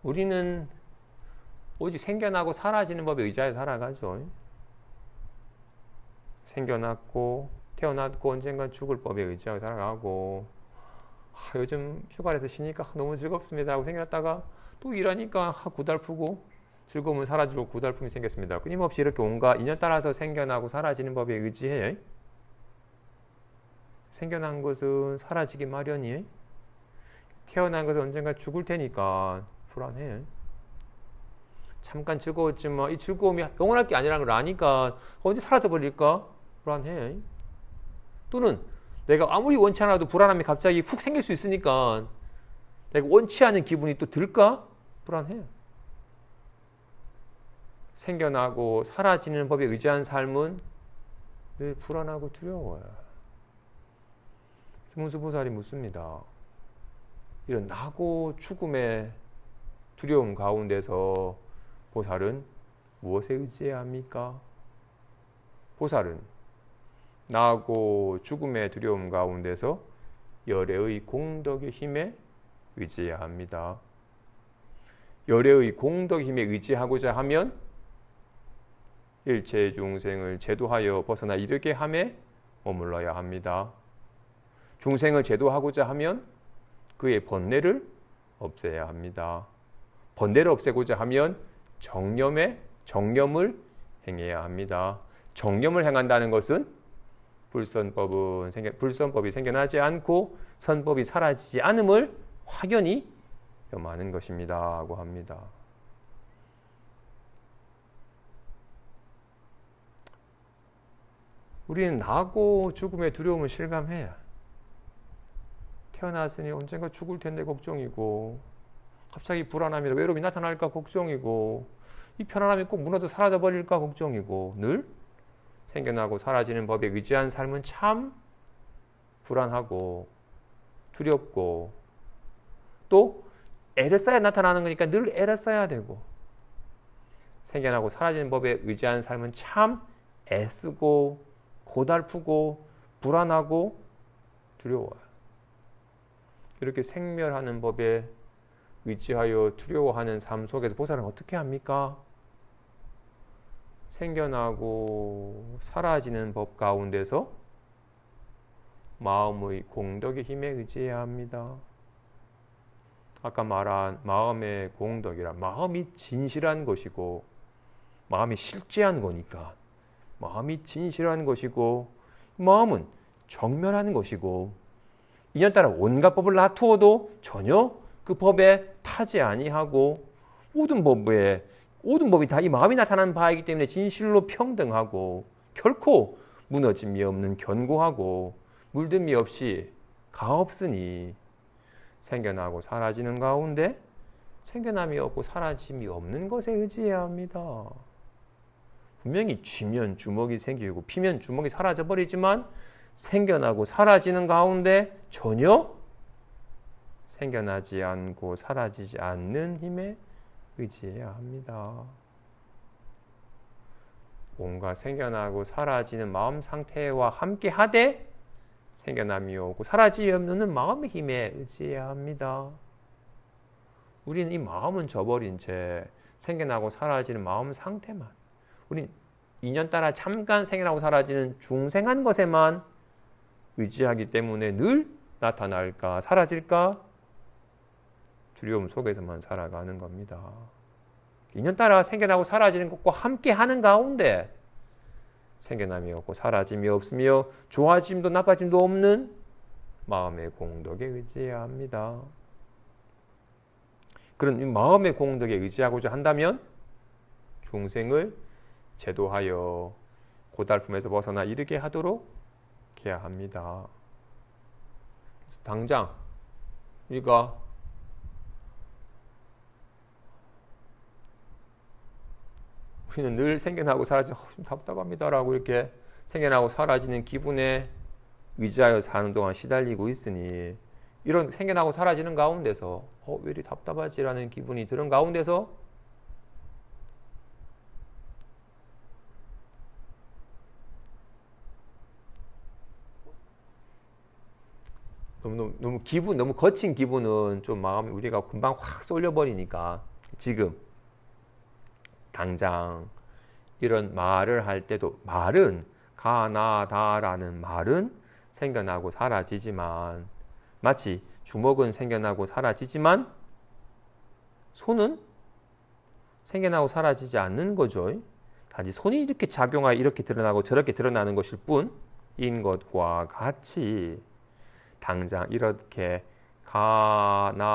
우리는 오직 생겨나고 사라지는 법에 의지하여 살아가죠. 생겨났고 태어났고 언젠간 죽을 법에 의지하여 살아가고, 요즘 휴가에서 쉬니까 너무 즐겁습니다 하고 생겼다가 또 일하니까 고달프고 즐거움은 사라지고 고달픔이 생겼습니다. 끊임없이 이렇게 온갖 인연 따라서 생겨나고 사라지는 법에 의지해. 생겨난 것은 사라지기 마련이에요. 태어난 것은 언젠가 죽을 테니까 불안해. 잠깐 즐거웠지만 이 즐거움이 영원할 게 아니라는 걸 아니까 언제 사라져버릴까 불안해. 또는 내가 아무리 원치 않아도 불안함이 갑자기 훅 생길 수 있으니까 내가 원치 않은 기분이 또 들까 불안해. 생겨나고 사라지는 법에 의지한 삶은 늘 불안하고 두려워요. 문수보살이 묻습니다. 이런 나고 죽음의 두려움 가운데서 보살은 무엇에 의지해야 합니까? 보살은 나고 죽음의 두려움 가운데서 열애의 공덕의 힘에 의지해야 합니다. 열애의 공덕의 힘에 의지하고자 하면 일체 중생을 제도하여 벗어나 이르게 함에 머물러야 합니다. 중생을 제도하고자 하면 그의 번뇌를 없애야 합니다. 번뇌를 없애고자 하면 정념을 행해야 합니다. 정념을 행한다는 것은 불선법이 생겨나지 않고 선법이 사라지지 않음을 확연히 염하는 것입니다 하고 합니다. 우리는 나고 죽음의 두려움을 실감해야. 태어났으니 언젠가 죽을 텐데 걱정이고, 갑자기 불안함이나 외로움이 나타날까 걱정이고, 이 편안함이 꼭 무너져 사라져 버릴까 걱정이고, 늘 생겨나고 사라지는 법에 의지한 삶은 참 불안하고 두렵고, 또 애를 써야 나타나는 거니까 늘 애를 써야 되고, 생겨나고 사라지는 법에 의지한 삶은 참 애쓰고 고달프고 불안하고 두려워요. 이렇게 생멸하는 법에 의지하여 두려워하는 삶 속에서 보살은 어떻게 합니까? 생겨나고 사라지는 법 가운데서 마음의 공덕의 힘에 의지해야 합니다. 아까 말한 마음의 공덕이라, 마음이 진실한 것이고 마음이 실제한 거니까 마음이 진실한 것이고 마음은 정멸한 것이고, 인연 따라 온갖 법을 놔두어도 전혀 그 법에 타지 아니하고, 모든 법이 다 이 마음이 나타나는 바이기 때문에 진실로 평등하고 결코 무너짐이 없는 견고하고 물듦이 없이 가없으니, 생겨나고 사라지는 가운데 생겨남이 없고 사라짐이 없는 것에 의지해야 합니다. 분명히 쥐면 주먹이 생기고 피면 주먹이 사라져버리지만 생겨나고 사라지는 가운데 전혀 생겨나지 않고 사라지지 않는 힘에 의지해야 합니다. 온갖 생겨나고 사라지는 마음 상태와 함께 하되 생겨남이 오고 사라짐이 없는 마음의 힘에 의지해야 합니다. 우리는 이 마음은 저버린 채 생겨나고 사라지는 마음 상태만, 우린 인연 따라 잠깐 생겨나고 사라지는 중생한 것에만 의지하기 때문에 늘 나타날까 사라질까 두려움 속에서만 살아가는 겁니다. 인연 따라 생겨나고 사라지는 것과 함께 하는 가운데 생겨남이 없고 사라짐이 없으며 좋아짐도 나빠짐도 없는 마음의 공덕에 의지해야 합니다. 그런 이 마음의 공덕에 의지하고자 한다면 중생을 제도하여 고달픔에서 벗어나 이르게 하도록 해야 합니다. 그래서 당장 우리가 우리는 늘 생겨나고 사라지는 좀 답답합니다라고 이렇게 생겨나고 사라지는 기분에 의지하여 사는 동안 시달리고 있으니, 이런 생겨나고 사라지는 가운데서 왜 이리 답답하지라는 기분이 드는 가운데서 너무 거친 기분은 좀 마음이 우리가 금방 확 쏠려버리니까 지금 당장 이런 말을 할 때도 말은 가나다라는 말은 생겨나고 사라지지만 마치 주먹은 생겨나고 사라지지만 손은 생겨나고 사라지지 않는 거죠. 단지 손이 이렇게 작용하여 이렇게 드러나고 저렇게 드러나는 것일 뿐인 것과 같이 당장 이렇게 가나다라고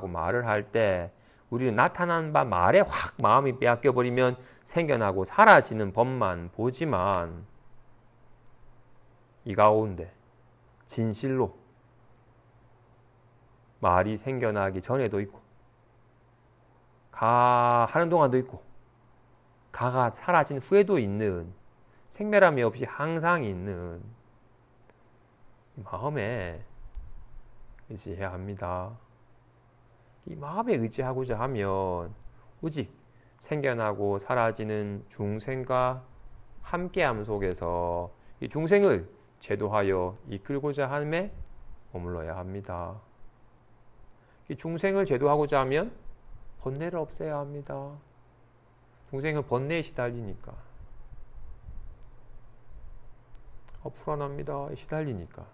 말을 할 때 우리는 나타난 바 말에 확 마음이 빼앗겨 버리면 생겨나고 사라지는 법만 보지만 이 가운데 진실로 말이 생겨나기 전에도 있고 가 하는 동안도 있고 가가 사라진 후에도 있는 생멸함이 없이 항상 있는 마음에 의지해야 합니다. 이 마음에 의지하고자 하면 오직 생겨나고 사라지는 중생과 함께함 속에서 이 중생을 제도하여 이끌고자 함에 머물러야 합니다. 이 중생을 제도하고자 하면 번뇌를 없애야 합니다. 중생은 번뇌에 시달리니까. 불안합니다. 시달리니까.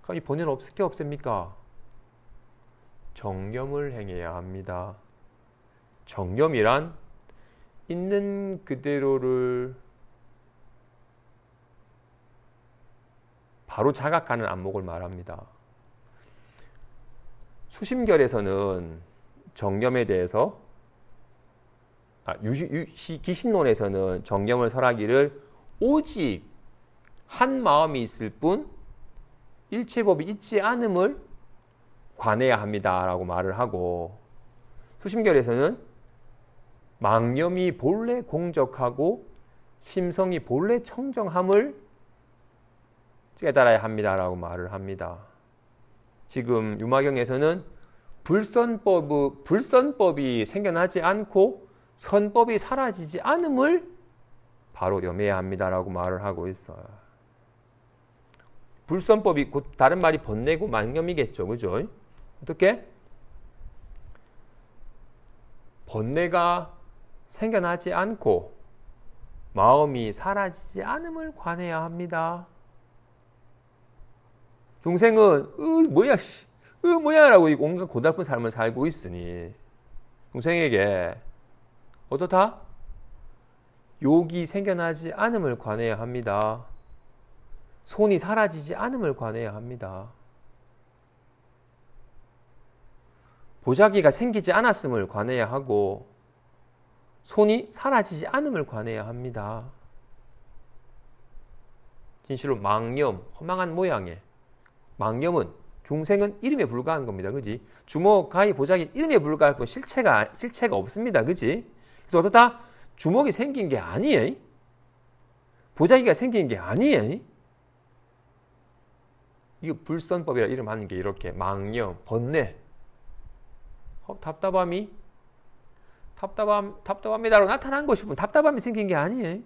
그럼 이 번뇌를 어떻게 없앱니까? 정념을 행해야 합니다. 정념이란 있는 그대로를 바로 자각하는 안목을 말합니다. 수심결에서는 정념에 대해서 기신론에서는 정념을 설하기를 오직 한 마음이 있을 뿐 일체법이 있지 않음을 관해야 합니다라고 말을 하고 수심결에서는 망념이 본래 공적하고 심성이 본래 청정함을 깨달아야 합니다라고 말을 합니다. 지금 유마경에서는 불선법이 생겨나지 않고 선법이 사라지지 않음을 바로 염해야 합니다라고 말을 하고 있어요. 불선법이 곧 다른 말이 번뇌고 망념이겠죠. 그죠? 어떻게? 번뇌가 생겨나지 않고 마음이 사라지지 않음을 관해야 합니다. 중생은 뭐야 라고 온갖 고달픈 삶을 살고 있으니 중생에게 어떻다? 욕이 생겨나지 않음을 관해야 합니다. 손이 사라지지 않음을 관해야 합니다. 보자기가 생기지 않았음을 관해야 하고 손이 사라지지 않음을 관해야 합니다. 진실로 망념, 허망한 모양의 망념은 중생은 이름에 불과한 겁니다. 그지? 주먹, 가위, 보자기 이름에 불과할 뿐 실체가 없습니다. 그지? 그래서 어떻다? 주먹이 생긴 게 아니에요. 보자기가 생긴 게 아니에요. 이거 불선법이라 이름하는 게 이렇게 망념, 번뇌, 답답합니다로 나타난 것이 뿐 답답함이 생긴 게 아니에요.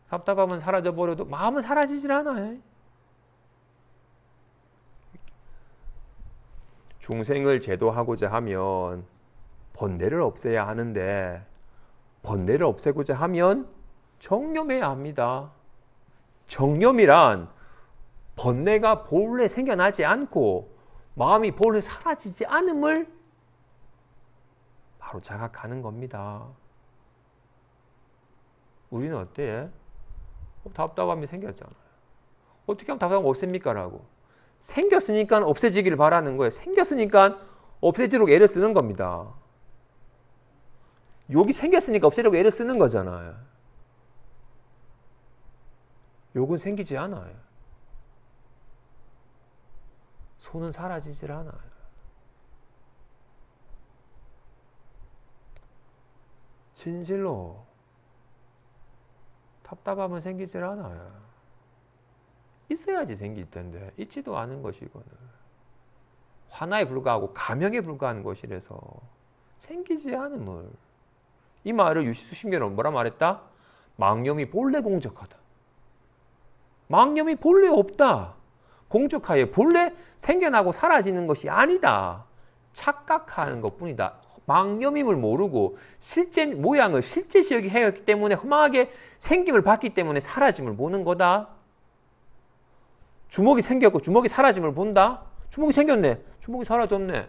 답답함은 사라져버려도 마음은 사라지질 않아요. 중생을 제도하고자 하면 번뇌를 없애야 하는데 번뇌를 없애고자 하면 정념해야 합니다. 정념이란 번뇌가 본래 생겨나지 않고 마음이 본래 사라지지 않음을 바로 자각하는 겁니다. 우리는 어때? 답답함이 생겼잖아요. 어떻게 하면 답답함 없앱니까? 라고. 생겼으니까 없애지기를 바라는 거예요. 생겼으니까 없애지려고 애를 쓰는 겁니다. 욕이 생겼으니까 없애려고 애를 쓰는 거잖아요. 욕은 생기지 않아요. 손은 사라지질 않아요. 진실로 답답함은 생기질 않아요. 있어야지 생길 텐데 있지도 않은 것이거든. 화나에 불과하고 감형에 불과한 것이라서 생기지 않음을. 이 말을 유시수심계는 뭐라 말했다? 망념이 본래 공적하다. 망념이 본래 없다. 공적하여 본래 생겨나고 사라지는 것이 아니다. 착각하는 것뿐이다. 망념임을 모르고 실제 모양을 실제시 여기기 때문에 허망하게 생김을 받기 때문에 사라짐을 보는 거다. 주먹이 생겼고 주먹이 사라짐을 본다. 주먹이 생겼네. 주먹이 사라졌네.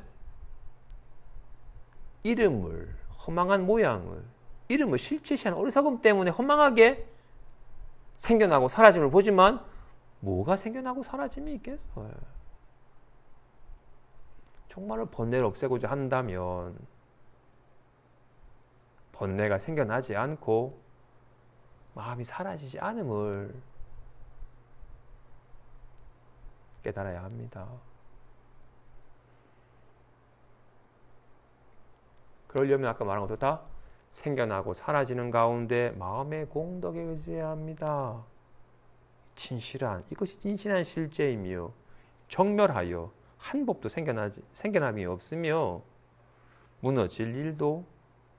이름을, 허망한 모양을, 이름을 실체시한 어리석음 때문에 허망하게 생겨나고 사라짐을 보지만 뭐가 생겨나고 사라짐이 있겠어요. 정말로 번뇌를 없애고자 한다면 번뇌가 생겨나지 않고 마음이 사라지지 않음을 깨달아야 합니다. 그러려면 아까 말한 것도 다 생겨나고 사라지는 가운데 마음의 공덕에 의지해야 합니다. 진실한, 이것이 진실한 실제이며 정멸하여 한 법도 생겨남이 없으며 무너질 일도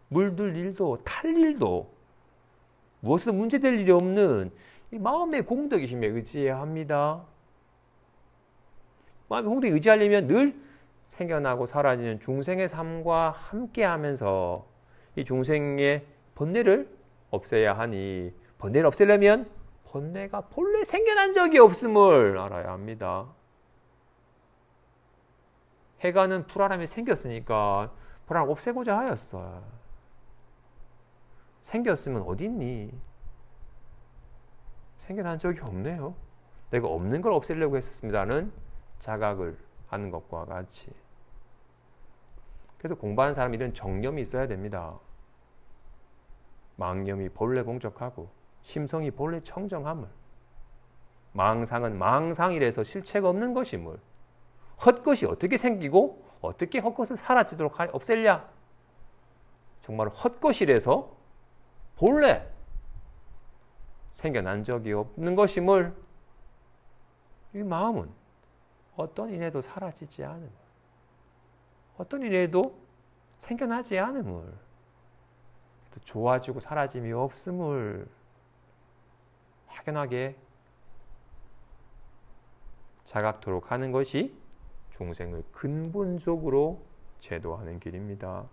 물들 일도 탈 일도 무엇에도 문제될 일이 없는 이 마음의 공덕의 힘에 의지해야 합니다. 마음의 공덕에 의지하려면 늘 생겨나고 사라지는 중생의 삶과 함께하면서 이 중생의 번뇌를 없애야 하니 번뇌를 없애려면 번뇌가 본래 생겨난 적이 없음을 알아야 합니다. 해가는 불안함이 생겼으니까 불안을 없애고자 하였어. 생겼으면 어디 있니? 생겨난 적이 없네요. 내가 없는 걸 없애려고 했었습니다는 자각을 하는 것과 같이. 그래서 공부하는 사람이 이런 정념이 있어야 됩니다. 망념이 본래 공적하고 심성이 본래 청정함을, 망상은 망상이라서 실체가 없는 것임을, 헛것이 어떻게 생기고 어떻게 헛것을 사라지도록 없앨랴? 정말 헛것이라서 본래 생겨난 적이 없는 것임을, 이 마음은 어떤 일에도 사라지지 않음을, 어떤 일에도 생겨나지 않음을, 좋아지고 사라짐이 없음을 확연하게 자각토록 하는 것이 중생을 근본적으로 제도하는 길입니다.